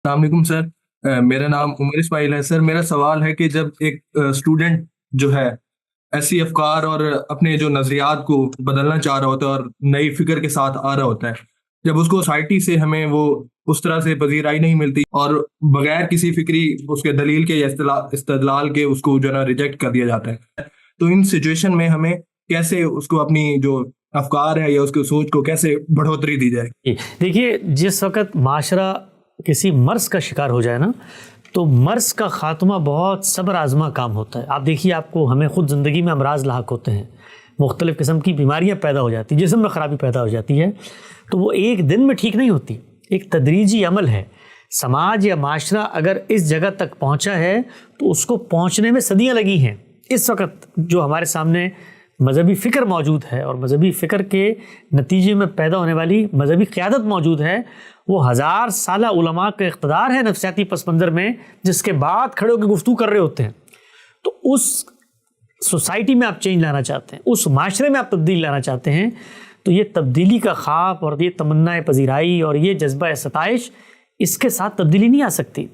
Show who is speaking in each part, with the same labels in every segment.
Speaker 1: السلام علیکم سر، میرا نام عمر اسماعیل ہے سر۔ میرا سوال ہے کہ جب ایک اسٹوڈنٹ جو ہے ایسی افکار اور اپنے جو نظریات کو بدلنا چاہ رہا ہوتا ہے اور نئی فکر کے ساتھ آ رہا ہوتا ہے، جب اس کو سوسائٹی سے ہمیں وہ اس طرح سے پذیرائی نہیں ملتی اور بغیر کسی فکری اس کے دلیل کے یا استدلال کے اس کو جو ہے نا ریجیکٹ کر دیا جاتا ہے، تو ان سچویشن میں ہمیں کیسے اس کو اپنی جو افکار ہے یا اس کی سوچ کو کیسے بڑھوتری دی جائے؟
Speaker 2: دیکھیے، جس وقت معاشرہ کسی مرض کا شکار ہو جائے نا، تو مرض کا خاتمہ بہت صبر آزما کام ہوتا ہے۔ آپ دیکھیے، ہمیں خود زندگی میں امراض لاحق ہوتے ہیں، مختلف قسم کی بیماریاں پیدا ہو جاتی ہیں، جسم میں خرابی پیدا ہو جاتی ہے، تو وہ ایک دن میں ٹھیک نہیں ہوتی، ایک تدریجی عمل ہے۔ سماج یا معاشرہ اگر اس جگہ تک پہنچا ہے تو اس کو پہنچنے میں صدیاں لگی ہیں۔ اس وقت جو ہمارے سامنے مذہبی فکر موجود ہے اور مذہبی فکر کے نتیجے میں پیدا ہونے والی مذہبی قیادت موجود ہے، وہ 1000 سالہ علماء کا اقتدار ہے نفسیاتی پس منظر میں، جس کے بعد کھڑے ہو کے گفتگو کر رہے ہوتے ہیں۔ تو اس سوسائٹی میں آپ چینج لانا چاہتے ہیں، اس معاشرے میں آپ تبدیلی لانا چاہتے ہیں، تو یہ تبدیلی کا خواب اور یہ تمنا پذیرائی اور یہ جذبہ ستائش، اس کے ساتھ تبدیلی نہیں آ سکتی۔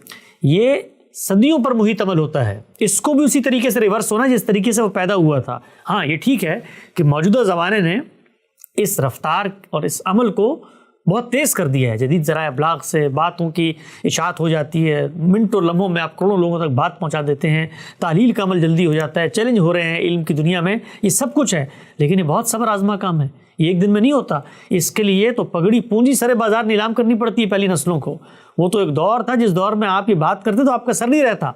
Speaker 2: یہ صدیوں پر محیط عمل ہوتا ہے، اس کو بھی اسی طریقے سے ریورس ہونا جس طریقے سے وہ پیدا ہوا تھا۔ ہاں، یہ ٹھیک ہے کہ موجودہ زمانے نے اس رفتار اور اس عمل کو بہت تیز کر دیا ہے۔ جدید ذرائع ابلاغ سے باتوں کی اشاعت ہو جاتی ہے، منٹوں لمحوں میں آپ کروڑوں لوگوں تک بات پہنچا دیتے ہیں، تحلیل کا عمل جلدی ہو جاتا ہے، چیلنج ہو رہے ہیں علم کی دنیا میں، یہ سب کچھ ہے، لیکن یہ بہت صبر آزما کام ہے، یہ ایک دن میں نہیں ہوتا۔ اس کے لیے تو پگڑی پونجی سرے بازار نیلام کرنی پڑتی ہے پہلی نسلوں کو۔ وہ تو ایک دور تھا جس دور میں آپ یہ بات کرتے تو آپ کا سر نہیں رہتا۔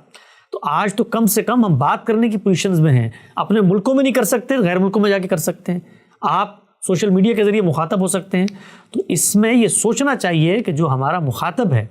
Speaker 2: تو آج تو کم سے کم ہم بات کرنے کی پوزیشنز میں ہیں، اپنے ملکوں میں نہیں کر سکتے، غیر ملکوں میں جا کے کر سکتے ہیں، آپ سوشل میڈیا کے ذریعے مخاطب ہو سکتے ہیں۔ تو اس میں یہ سوچنا چاہیے کہ جو ہمارا مخاطب ہے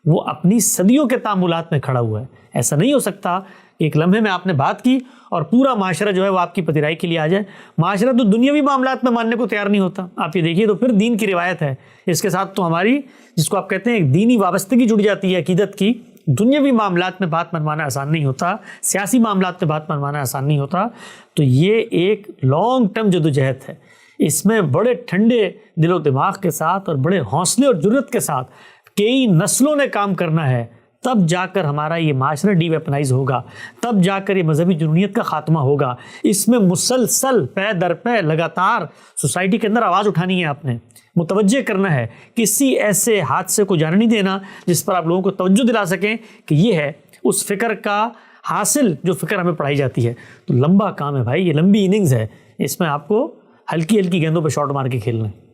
Speaker 2: وہ اپنی صدیوں کے تعاملات میں کھڑا ہوا ہے۔ ایسا نہیں ہو سکتا کہ ایک لمحے میں آپ نے بات کی اور پورا معاشرہ جو ہے وہ آپ کی پذیرائی کے لیے آ جائے۔ معاشرہ تو دنیاوی معاملات میں ماننے کو تیار نہیں ہوتا، آپ یہ دیکھیے، تو پھر دین کی روایت ہے، اس کے ساتھ تو ہماری جس کو آپ کہتے ہیں ایک دینی وابستگی جڑ جاتی ہے عقیدت کی۔ دنیاوی معاملات میں بات منوانا آسان نہیں ہوتا، سیاسی معاملات میں بات منوانا آسان نہیں ہوتا۔ تو یہ ایک لانگ ٹرم جدوجہد ہے، اس میں بڑے ٹھنڈے دل و دماغ کے ساتھ اور بڑے حوصلے اور جرأت کے ساتھ کئی نسلوں نے کام کرنا ہے، تب جا کر ہمارا یہ معاشرہ ڈی ویپنائز ہوگا، تب جا کر یہ مذہبی جنونیت کا خاتمہ ہوگا۔ اس میں مسلسل پے در پے لگاتار سوسائٹی کے اندر آواز اٹھانی ہے، آپ نے متوجہ کرنا ہے، کسی ایسے حادثے کو جانے نہیں دینا جس پر آپ لوگوں کو توجہ دلا سکیں کہ یہ ہے اس فکر کا حاصل جو فکر ہمیں پڑھائی جاتی ہے۔ تو لمبا کام ہے بھائی، یہ لمبی اننگز ہے، اس میں آپ کو ہلکی ہلکی گیندوں پہ شاٹ مار کے کھیلنا ہے۔